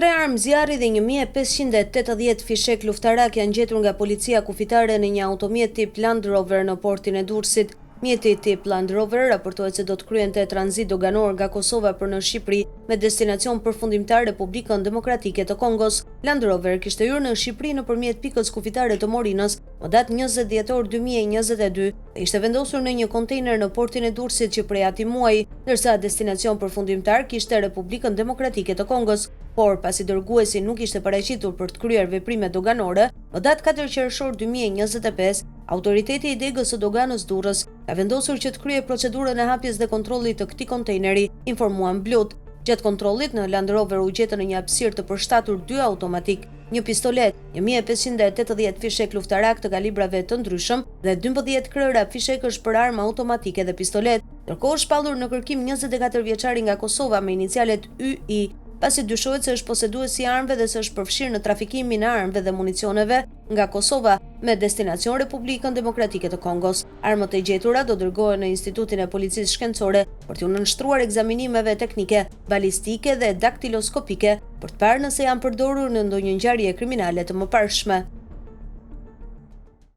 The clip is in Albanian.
3 armë zjarri dhe 1580 fishek luftarak janë gjetur nga policia kufitare në një automjet tip Land Rover në portin e Durrësit. Mjeti tip Land Rover raportohet se do të kryente tranzit doganor nga Kosova për në Shqipëri me destinacion përfundimtar Republikën Demokratike të Kongos. Land Rover kishte hyrë në Shqipëri nëpërmjet pikës kufitare të Morinës më datë 20 dhjetor 2022 dhe ishte vendosur në një kontejner në portin e Durrësit që prej atij muaji, ndërsa destinacion përfundimtar kishte Republikën Demokratike të Kongos. Por pasi dërguesi nuk ishte paraqitur për të kryer veprime doganore, më datë 4 qershor 2025, autoriteti i degës së doganës Durrës ka vendosur që të kryejë procedurën e hapjes dhe kontrollit të këtij kontejneri, informuan Blut. Gjatë kontrollit në Land Rover u gjetën në një hapësirë të përshtatur 2 automatik, një pistolet, 1580 fishek luftarak të kalibrave të ndryshëm dhe 12 krëra fishekësh për armë automatike dhe pistolet. Ndërkohë shpallur në kërkim 24 vjeçari nga Kosova me inicialet YI, pasi dyshohet se është poseduesi i armëve dhe se është përfshirë në trafikimin e armëve dhe municioneve nga Kosova me destinacion Republikën Demokratike të Kongos. Armët e gjetura do dërgohen në Institutin e Policisë Shkencore për t'u nënshtruar ekzaminimeve teknike, balistike dhe daktiloskopike për të parë nëse janë përdorur në ndonjë ngjarje kriminale të mëparshme.